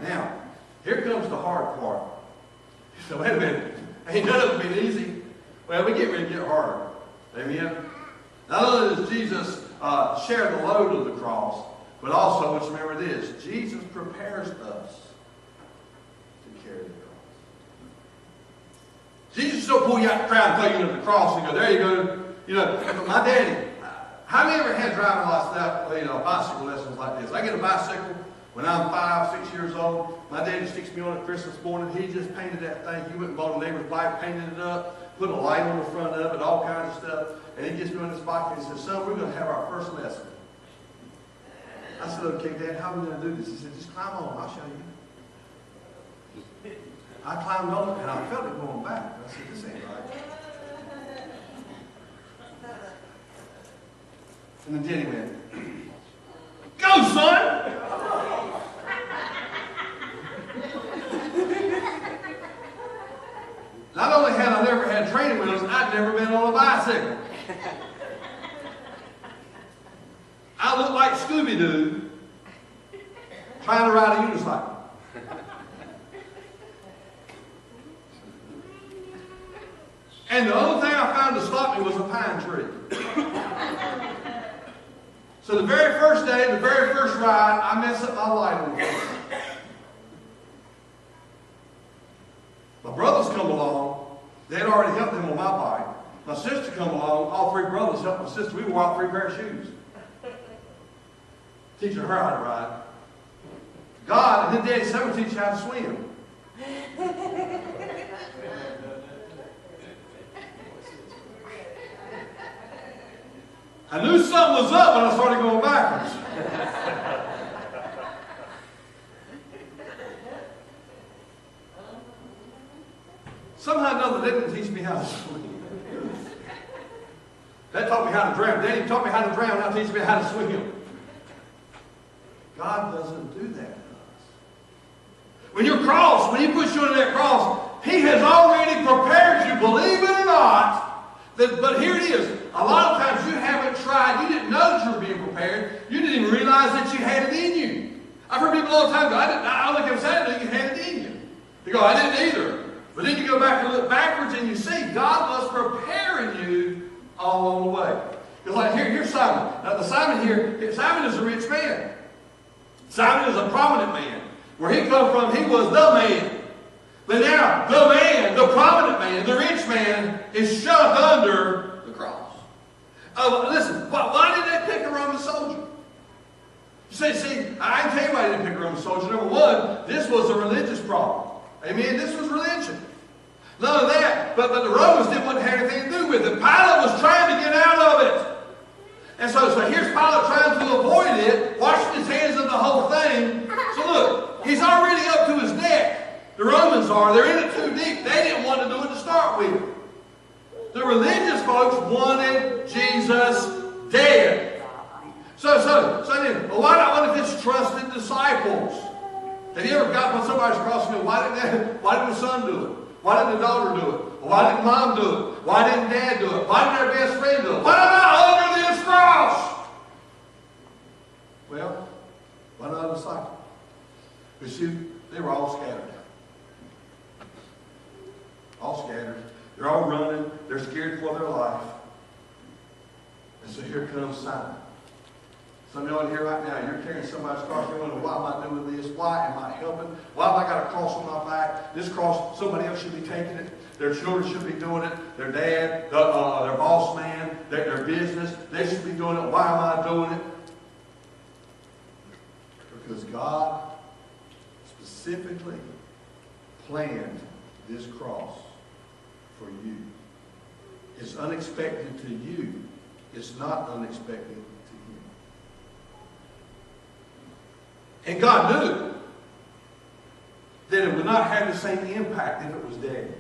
Now, here comes the hard part. So wait a minute. Ain't none of it been easy. Well, we get ready to get harder. Amen. Not only does Jesus share the load of the cross, but also, let's remember this, Jesus prepares us to carry the cross. Jesus don't pull you out the crowd and throw you into the cross and go, there you go. You know, my daddy, how many ever had driving license, bicycle lessons like this? I get a bicycle when I'm 5, 6 years old. My daddy sticks me on it Christmas morning. He just painted that thing. He went and bought a neighbor's bike, painted it up, put a light on the front of it, all kinds of stuff. And he gets me on this bike and he says, son, we're going to have our first lesson. I said, okay, Dad, how are we going to do this? He said, just climb on. I'll show you. I climbed on it and I felt it going back. I said, this ain't right. And then Daddy went, go, son! Not only had I never had training wheels, I'd never been on a bicycle. I looked like Scooby-Doo trying to ride a unicycle. And the only thing I found to stop me was a pine tree. So the very first day, the very first ride, I messed up my light on the front. My brothers come along. They had already helped them on my bike. My sister come along. All three brothers helped my sister. We wore out 3 pair of shoes. Teaching her how to ride. God and then Daddy said, teach you how to swim. I knew something was up when I started going backwards. Somehow or another, they didn't teach me how to swim. That taught me how to drown. Daddy taught me how to drown. Now teach me how to swim. God doesn't do that to us. When you're crossed, when He puts you into that cross, He has already prepared you, believe it or not. But here it is. A lot of times you haven't tried. You didn't know that you were being prepared. You didn't even realize that you had it in you. I've heard people all the time go, I look at Saturday, you had it in you. They go, I didn't either. But then you go back and look backwards and you see God was preparing you all along the way. Because like here's Simon. Now the Simon here, Simon is a rich man. Simon is a prominent man. Where he come from, he was the man. But now, the man, the prominent man, the rich man, is shoved under the cross. Listen, why did they pick a Roman soldier? You say, see, I can tell you why they didn't pick a Roman soldier. Number one, this was a religious problem. Amen? This was religion. None of that. But the Romans didn't want to have anything to do with it. Pilate was trying to get out of it. And so here's Pilate trying to avoid it, washing his hands of the whole thing. So look, he's already up to his neck. The Romans are. They're in it too deep. They didn't want to do it to start with. The religious folks wanted Jesus dead. So then, why not one of his trusted disciples? Have you ever got when somebody's crossing you? Why didn't the son do it? Why didn't the daughter do it? Why didn't mom do it? Why didn't dad do it? Why didn't their best friend do it? Why not under this cross? Well, why not a disciple? Because they were all scattered. All scattered. They're all running. They're scared for their life. And so here comes Simon. Some of y'all in here right now, you're carrying somebody's cross. You're wondering, why am I doing this? Why am I helping? Why have I got a cross on my back? This cross, somebody else should be taking it. Their children should be doing it. Their dad, their boss man, their business, they should be doing it. Why am I doing it? Because God specifically planned this cross for you. It's unexpected to you. It's not unexpected to Him. And God knew that it would not have the same impact if it was Daddy,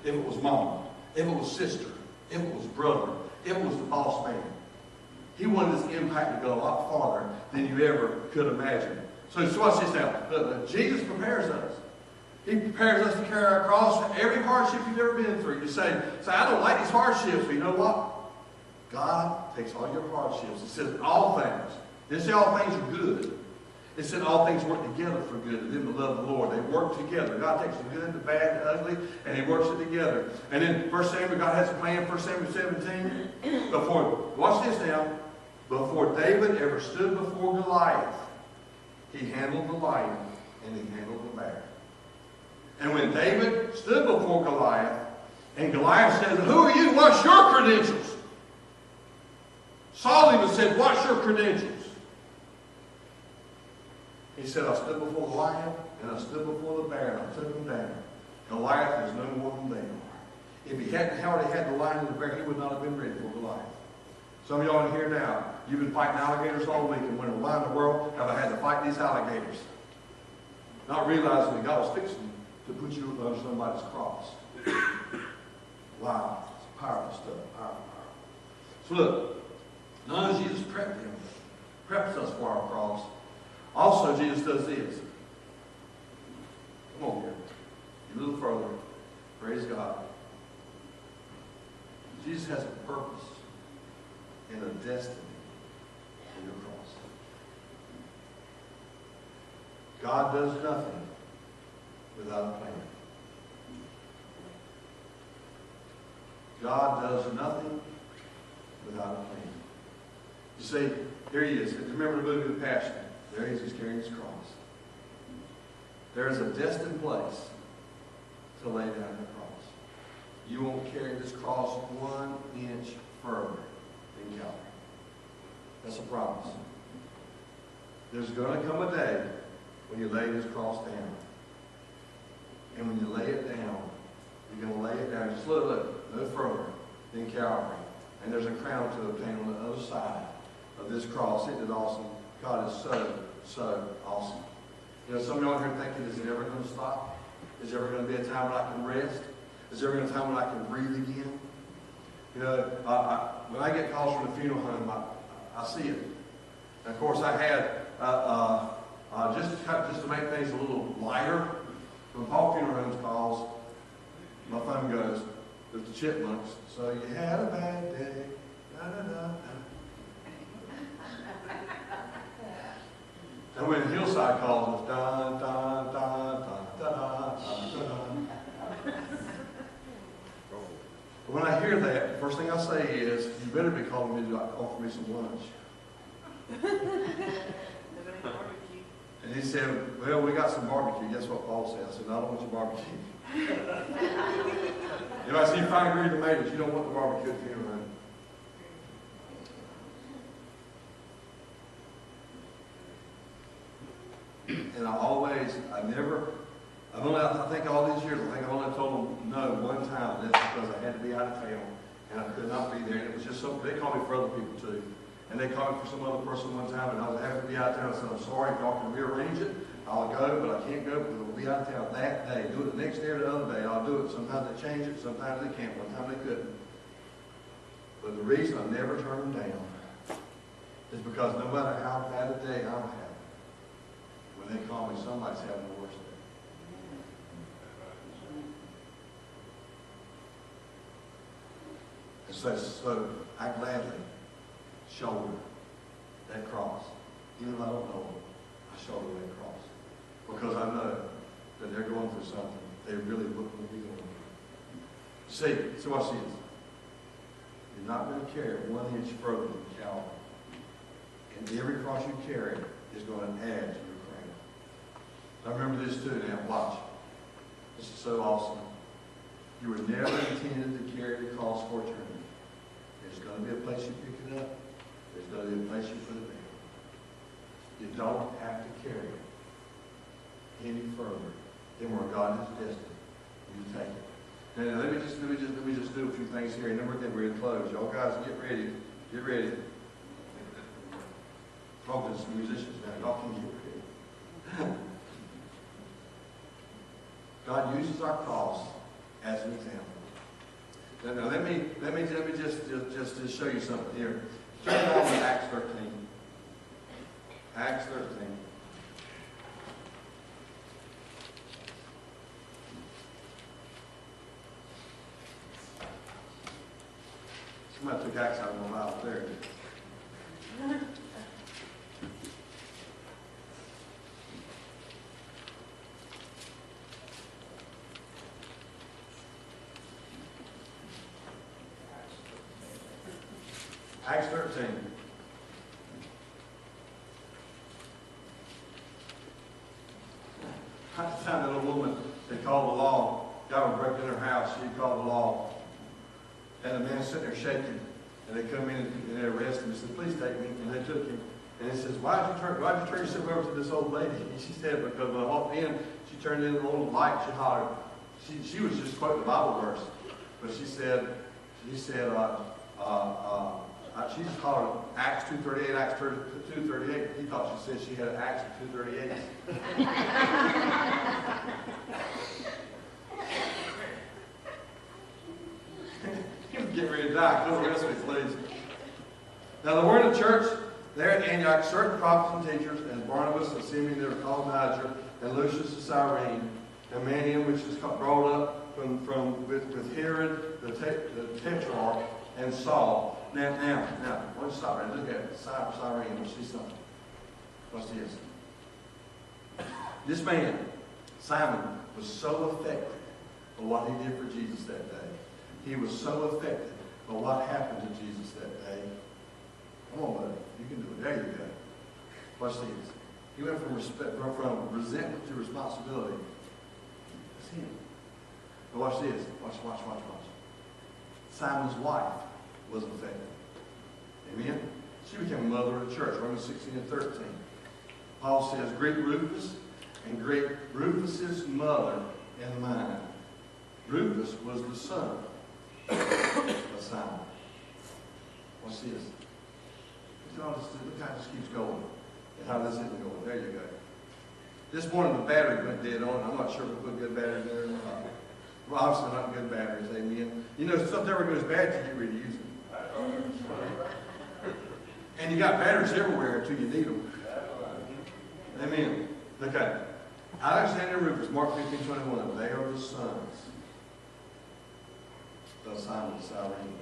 if it was Mom, if it was sister, if it was brother, if it was the boss man. He wanted this impact to go a lot farther than you ever could imagine. So watch this now. Jesus prepares us. He prepares us to carry our cross. Every hardship you've ever been through. You say, I don't like these hardships. But you know what? God takes all your hardships. It says all things. It didn't say all things are good. It said all things work together for good to them that love the Lord. They work together. God takes the good, the bad, the ugly, and He works it together. And then 1 Samuel, God has a plan. 1 Samuel 17. Watch this now. Before David ever stood before Goliath, he handled the lion and he handled the bear. And when David stood before Goliath, and Goliath said, "Who are you? What's your credentials?" Saul even said, "What's your credentials?" He said, "I stood before the lion and I stood before the bear and I took them down. Goliath is no more than they are." If he hadn't already had the lion and the bear, he would not have been ready for Goliath. Some of y'all in here now, you've been fighting alligators all week, and wondering why in the world have I had to fight these alligators? Not realizing that God was fixing to put you under somebody's cross. Wow, it's powerful stuff. Powerful. So look, not only Jesus prepped us for our cross, also Jesus does this. Come on here. A little further. Praise God. Jesus has a purpose and a destiny in your cross. God does nothing without a plan. God does nothing without a plan. You see, here he is. Remember the movie The Passion? There he is, he's carrying his cross. There is a destined place to lay down the cross. You won't carry this cross 1 inch further than Calvary. That's a promise. There's going to come a day when you lay this cross down. And when you lay it down, you're going to lay it down just a little, no further than Calvary. And there's a crown to obtain on the other side of this cross. Isn't it awesome? God is so, so awesome. You know, some of y'all here thinking, is it ever going to stop? Is there ever going to be a time when I can rest? Is there ever going to be a time when I can breathe again? You know, when I get calls from the funeral home, I see it. And of course, I had, just to make things a little lighter, when Paul Funeral Homes calls, my phone goes, "There's the Chipmunks. So you had a bad day. Da, da, da, da." And when Hillside calls, it's dun, dun, dun, dun, dun, dun, dun. But when I hear that, the first thing I say is, "You better be calling me to offer me some lunch." And he said, "Well, we got some barbecue." Guess what Paul said? I said, "No, I don't want your barbecue." If I see fine green tomatoes, you don't want the barbecue at the funeral home. And I think all these years, I think I only told them no one time. And that's because I had to be out of town and I could not be there. And it was just something, they called me for other people too. And they called me for some other person one time, and I was having to be out of town. I said, "I'm sorry, if y'all can rearrange it, I'll go, but I can't go because I'll be out of town that day. Do it the next day or the other day. I'll do it." Sometimes they change it, sometimes they can't. One time they couldn't. But the reason I never turn them down is because no matter how bad a day I'm having, when they call me, somebody's having the worst day. And so I gladly shoulder that cross. Even if I don't know them, I shoulder that cross. Because I know that they're going through something they really wouldn't be going through. See, watch this. You're not going to carry it 1 inch further than Calvary. And every cross you carry is going to add to your crown. I remember this too now. Watch. This is so awesome. You were never intended to carry the cross for eternity. There's going to be a place you pick it up. There's going to be a place you put it down. You don't have to carry it any further than where God has destined you to take it. Now let me just do a few things here, and then we're going to close. Y'all guys, get ready. Get ready. Talking to some musicians now. Y'all can get ready. God uses our cross as an example. Now let me just show you something here. Turn on to Acts 13. Acts 13. Somebody took Acts out of my mouth there. Acts 13. At the time that little woman had called the law, God was breaking in her house, she had called the law. And the man sitting there shaking. And they come in and they arrest him. He said, please take me. And they took him. And he says, why'd you turn yourself over to this old lady? And she said, because when I walked in, she turned in a little light, she hollered. She was just quoting the Bible verse. But she said, she just hollered Acts 2:38, Acts 2:38. He thought she said she had Acts 2:38. He was getting ready to die. Come arrest me, please. Now the word of the church there at Antioch, certain prophets and teachers, as Barnabas and Simeon, they were called Niger, and Lucius of Cyrene, and Manaen, which is brought up with Herod the Tetrarch, and Saul. Now, I want to stop right and look at Cyrene. We'll see something. What's this? This man, Simon, was so affected by what he did for Jesus that day. He was so affected by what happened to Jesus that day. Come on, buddy. You can do it. There you go. Watch this. He went from resentment to responsibility. That's him. But watch this. Watch. Simon's wife was affected. Amen? She became a mother of the church. Romans 16 and 13. Paul says, greet Rufus and greet Rufus's mother and mine. Rufus was the son of Simon. Watch this. Look how this keeps going and how this isn't going. There you go. This morning the battery went dead on. I'm not sure if we put good batteries there or not. Well, obviously not good batteries. Amen. You know, if something ever goes bad, you get ready to use it. And you got batteries everywhere until you need them. Amen. Okay. Alexander and Rufus, Mark 15:21. They are the sons of Simon of Cyrene.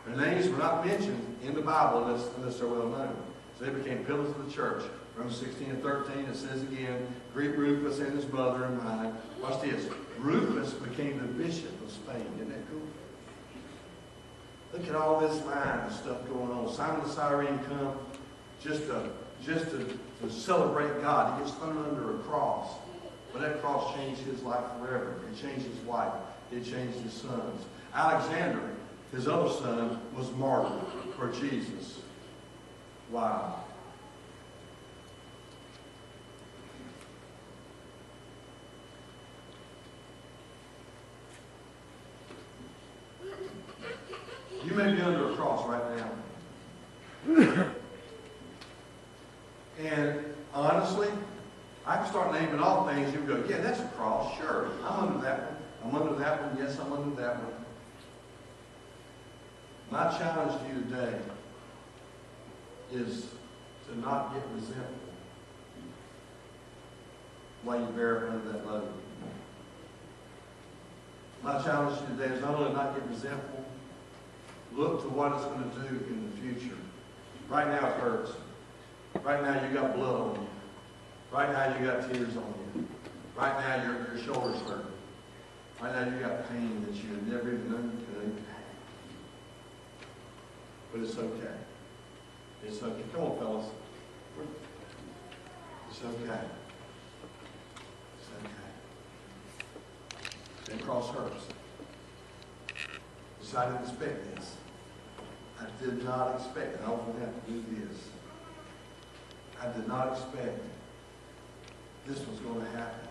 Their names were not mentioned in the Bible unless they're well known. So they became pillars of the church. Romans 16 and 13, it says again, greet Rufus and his mother and mine. Watch this. Rufus became the bishop of Spain. Isn't that cool? Look at all this line of stuff going on. Simon of Cyrene come just to celebrate God. He gets thrown under a cross. But that cross changed his life forever. It changed his wife. It changed his sons. Alexander, his other son, was martyred for Jesus. Wow. You may be under a cross right now. And honestly, I can start naming all things. You go, yeah, that's a cross. Sure, I'm under that one. I'm under that one. Yes, I'm under that one. My challenge to you today is to not get resentful while you bear under that load. My challenge to you today is not only not get resentful, look to what it's going to do in the future. Right now it hurts. Right now you got blood on you. Right now you got tears on you. Right now your shoulders hurt. Right now you got pain that you had never even known you could. But it's okay. It's okay. Come on, fellas. It's okay. It's okay. That cross hurts. So I didn't expect this. I did not expect it. I was going to have to do this. I did not expect this was going to happen.